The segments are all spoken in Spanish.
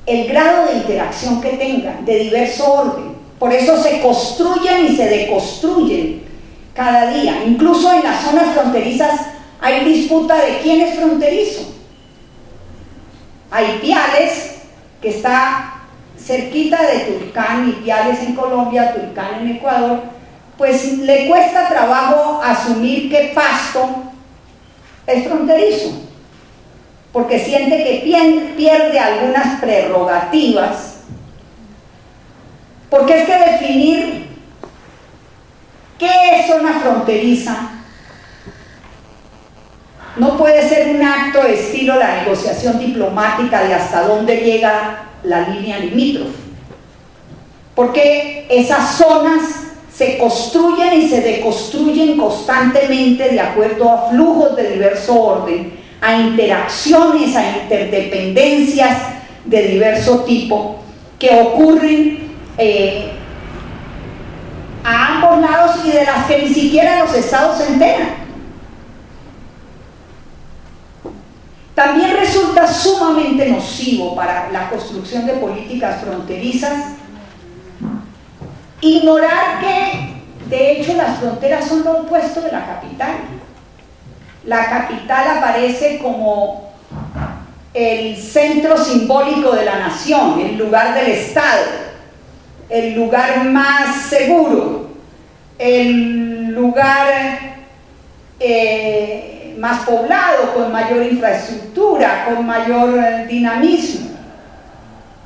el grado de interacción que tengan, de diverso orden. Por eso se construyen y se deconstruyen cada día. Incluso en las zonas fronterizas hay disputa de quién es fronterizo. Ipiales, que está cerquita de Tulcán, Ipiales en Colombia, Tulcán en Ecuador, pues le cuesta trabajo asumir que Pasto es fronterizo, porque siente que pierde algunas prerrogativas, porque es que definir qué es zona fronteriza no puede ser un acto de estilo la negociación diplomática de hasta dónde llega la línea limítrofe, porque esas zonas se construyen y se deconstruyen constantemente de acuerdo a flujos de diverso orden, a interacciones, a interdependencias de diverso tipo que ocurren a ambos lados y de las que ni siquiera los estados se enteran. También resulta sumamente nocivo para la construcción de políticas fronterizas ignorar que, de hecho, las fronteras son lo opuesto de la capital. La capital aparece como el centro simbólico de la nación, el lugar del Estado, el lugar más seguro, el lugar más poblado, con mayor infraestructura, con mayor dinamismo.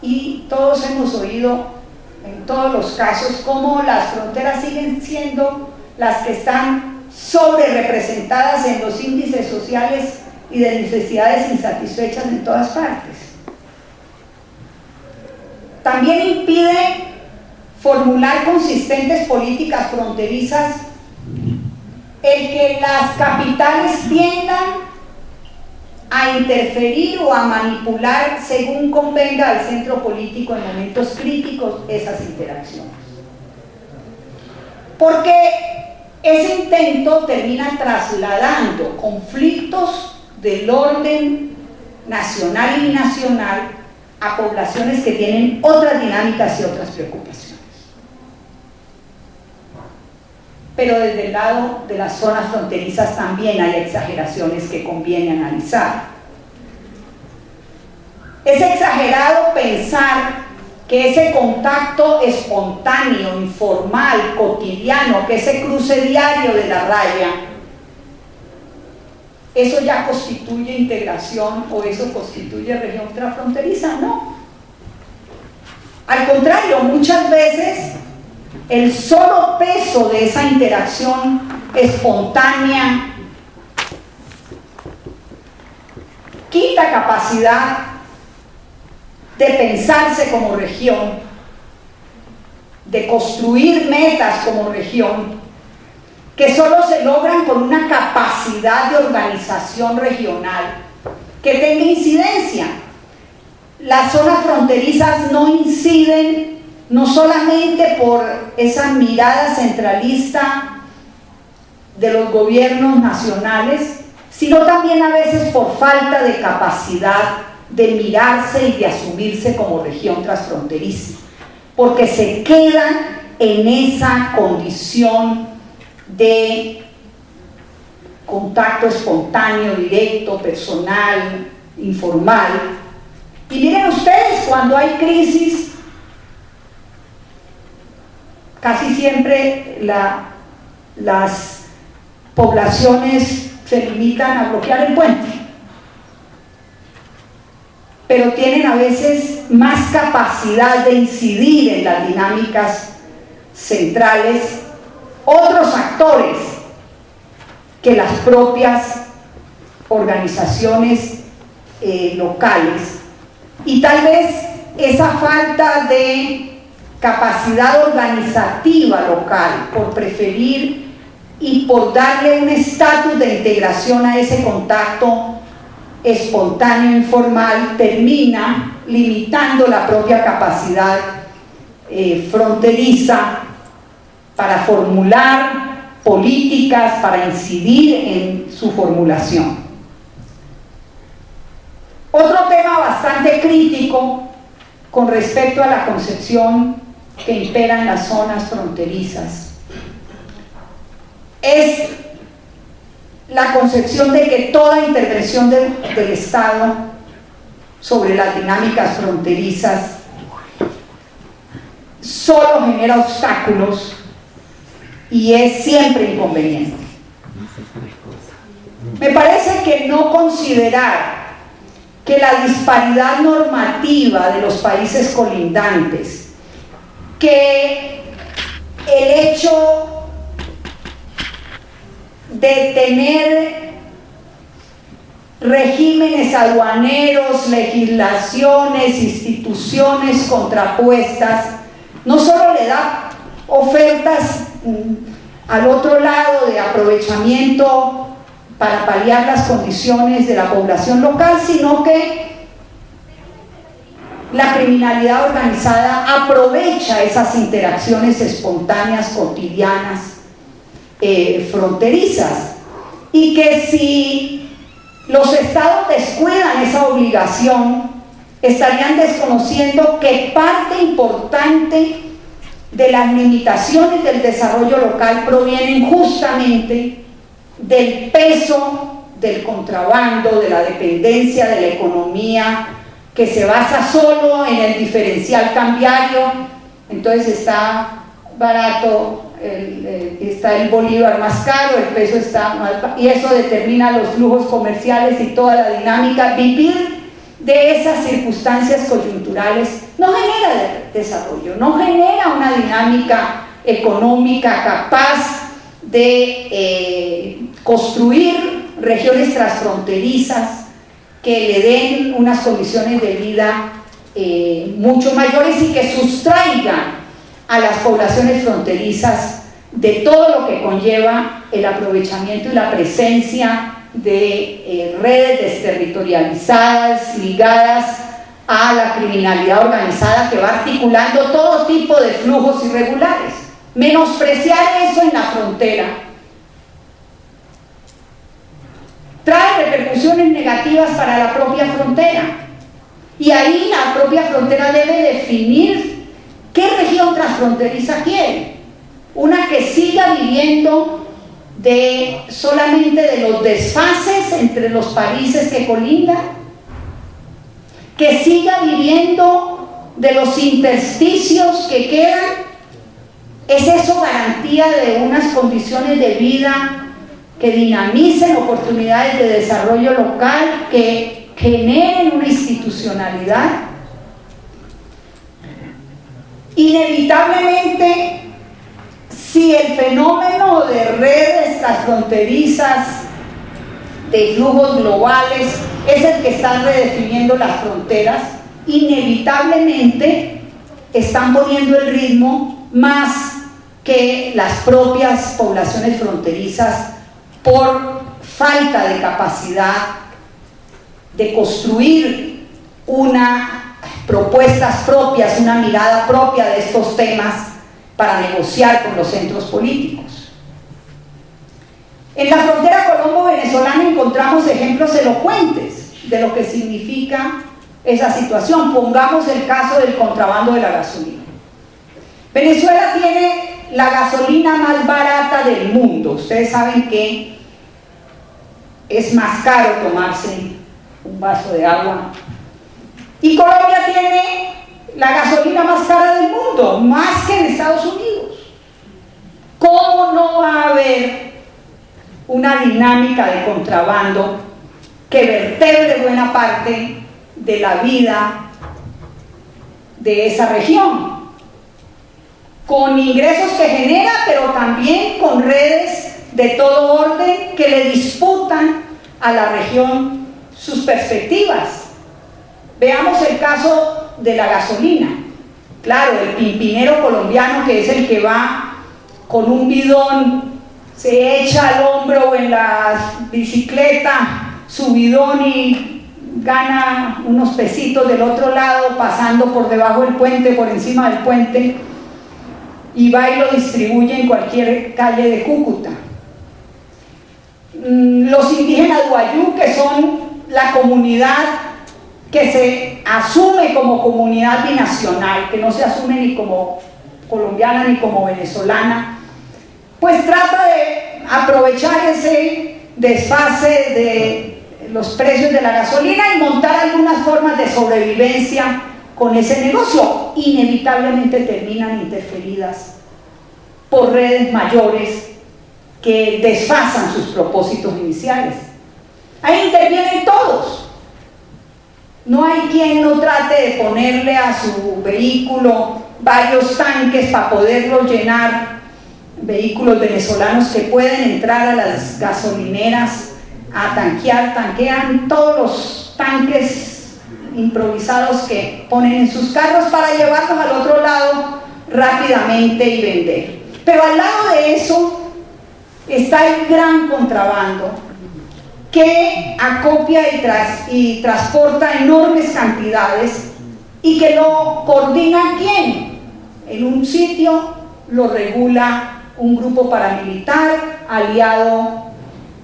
Y todos hemos oído en todos los casos cómo las fronteras siguen siendo las que están sobre representadas en los índices sociales y de necesidades insatisfechas en todas partes. También impide formular consistentes políticas fronterizas el que las capitales tiendan a interferir o a manipular según convenga al centro político en momentos críticos esas interacciones. Porque ese intento termina trasladando conflictos del orden nacional y binacional a poblaciones que tienen otras dinámicas y otras preocupaciones. Pero desde el lado de las zonas fronterizas también hay exageraciones que conviene analizar. Es exagerado pensar que ese contacto espontáneo, informal, cotidiano, que ese cruce diario de la raya, eso ya constituye integración o eso constituye región transfronteriza, ¿no? Al contrario, muchas veces el solo peso de esa interacción espontánea quita capacidad de pensarse como región, de construir metas como región, que solo se logran con una capacidad de organización regional que tenga incidencia. Las zonas fronterizas no inciden no solamente por esa mirada centralista de los gobiernos nacionales, sino también a veces por falta de capacidad de mirarse y de asumirse como región transfronteriza, porque se quedan en esa condición de contacto espontáneo, directo, personal, informal. Y miren ustedes, cuando hay crisis, casi siempre las poblaciones se limitan a bloquear el puente, pero tienen a veces más capacidad de incidir en las dinámicas centrales otros actores que las propias organizaciones locales, y tal vez esa falta de capacidad organizativa local por preferir y por darle un estatus de integración a ese contacto espontáneo informal termina limitando la propia capacidad fronteriza para formular políticas, para incidir en su formulación. Otro tema bastante crítico con respecto a la concepción que impera en las zonas fronterizas. Es la concepción de que toda intervención del Estado sobre las dinámicas fronterizas solo genera obstáculos y es siempre inconveniente. Me parece que no considerar que la disparidad normativa de los países colindantes, que el hecho de tener regímenes aduaneros, legislaciones, instituciones contrapuestas, no solo le da ofertas al otro lado de aprovechamiento para paliar las condiciones de la población local, sino que la criminalidad organizada aprovecha esas interacciones espontáneas, cotidianas, fronterizas, y que si los estados descuidan esa obligación, estarían desconociendo que parte importante de las limitaciones del desarrollo local provienen justamente del peso del contrabando, de la dependencia de la economía que se basa solo en el diferencial cambiario. Entonces está barato, está el bolívar más caro, el peso está más bajo, y eso determina los flujos comerciales y toda la dinámica. Vivir de esas circunstancias coyunturales no genera desarrollo, no genera una dinámica económica capaz de construir regiones transfronterizas que le den unas condiciones de vida mucho mayores y que sustraigan a las poblaciones fronterizas de todo lo que conlleva el aprovechamiento y la presencia de redes desterritorializadas ligadas a la criminalidad organizada que va articulando todo tipo de flujos irregulares. Menospreciar eso en la frontera trae repercusiones negativas para la propia frontera, y ahí la propia frontera debe definir qué región transfronteriza quiere. Una que siga viviendo solamente de los desfases entre los países que colindan, que siga viviendo de los intersticios que quedan. ¿Es eso garantía de unas condiciones de vida que dinamicen oportunidades de desarrollo local, que generen una institucionalidad? Inevitablemente, si el fenómeno de redes transfronterizas, de flujos globales, es el que está redefiniendo las fronteras, inevitablemente están poniendo el ritmo más que las propias poblaciones fronterizas, por falta de capacidad de construir propuestas propias, una mirada propia de estos temas para negociar con los centros políticos. En la frontera colombo-venezolana encontramos ejemplos elocuentes de lo que significa esa situación. Pongamos el caso del contrabando de la gasolina. Venezuela tiene la gasolina más barata del mundo. Ustedes saben que es más caro tomarse un vaso de agua. Y Colombia tiene la gasolina más cara del mundo, más que en Estados Unidos. ¿Cómo no va a haber una dinámica de contrabando que vertebre buena parte de la vida de esa región? Con ingresos que genera, pero también con redes de todo orden que le disputan a la región sus perspectivas. Veamos el caso de la gasolina. Claro, el pimpinero colombiano, que es el que va con un bidón, se echa al hombro o en la bicicleta su bidón y gana unos pesitos del otro lado, pasando por debajo del puente, por encima del puente, y va y lo distribuye en cualquier calle de Cúcuta. Los indígenas Guayú, que son la comunidad que se asume como comunidad binacional, que no se asume ni como colombiana ni como venezolana, pues trata de aprovechar ese desfase de los precios de la gasolina y montar algunas formas de sobrevivencia con ese negocio. Inevitablemente terminan interferidas por redes mayores que desfasan sus propósitos iniciales. Ahí intervienen todos. No hay quien no trate de ponerle a su vehículo varios tanques para poderlo llenar. Vehículos venezolanos que pueden entrar a las gasolineras a tanquear, tanquean todos los tanques improvisados que ponen en sus carros para llevarlos al otro lado rápidamente y vender. Pero al lado de eso está el gran contrabando, que acopia y transporta enormes cantidades y que lo coordina ¿quién? En un sitio lo regula un grupo paramilitar aliado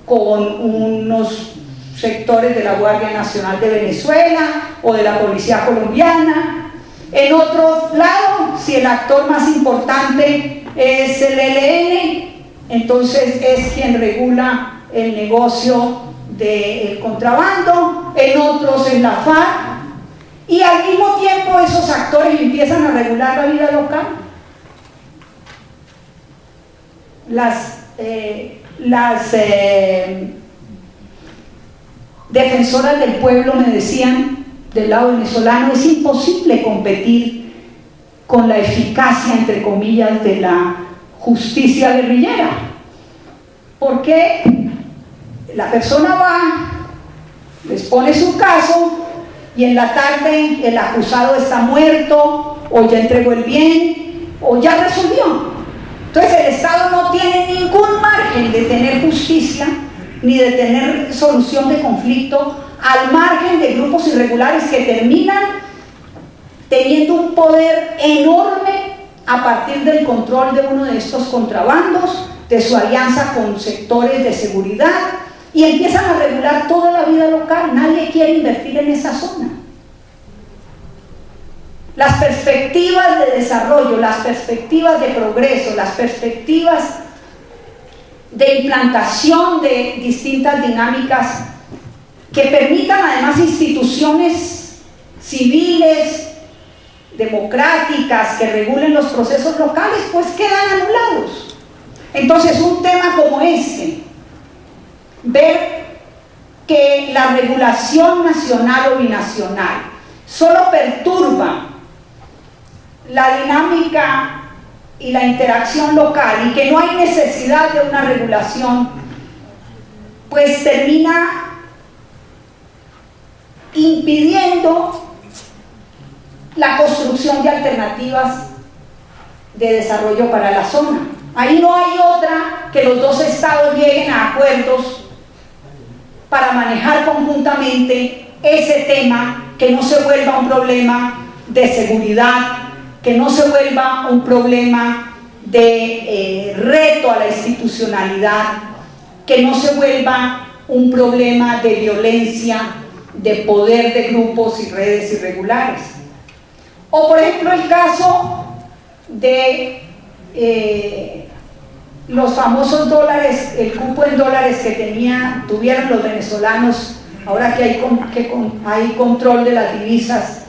con unos sectores de la Guardia Nacional de Venezuela o de la Policía Colombiana. En otro lado, si el actor más importante es el ELN, entonces es quien regula el negocio del contrabando, en otros es la FARC, y al mismo tiempo esos actores empiezan a regular la vida local. Las defensoras del pueblo me decían del lado venezolano: es imposible competir con la eficacia, entre comillas, de la justicia guerrillera, porque la persona va, les pone su caso y en la tarde el acusado está muerto o ya entregó el bien o ya resolvió. Entonces el Estado no tiene ningún margen de tener justicia ni de tener solución de conflicto, al margen de grupos irregulares que terminan teniendo un poder enorme a partir del control de uno de estos contrabandos, de su alianza con sectores de seguridad, y empiezan a regular toda la vida local. Nadie quiere invertir en esa zona. Las perspectivas de desarrollo, las perspectivas de progreso, las perspectivas de implantación de distintas dinámicas que permitan además instituciones civiles, democráticas, que regulen los procesos locales, pues quedan anulados. Entonces, un tema como este, ver que la regulación nacional o binacional solo perturba la dinámica y la interacción local y que no hay necesidad de una regulación, pues termina impidiendo la construcción de alternativas de desarrollo para la zona. Ahí no hay otra que los dos estados lleguen a acuerdos para manejar conjuntamente ese tema, que no se vuelva un problema de seguridad, que no se vuelva un problema de reto a la institucionalidad, que no se vuelva un problema de violencia, de poder de grupos y redes irregulares. O por ejemplo el caso de los famosos dólares, el cupo en dólares que tuvieron los venezolanos, ahora que hay control de las divisas,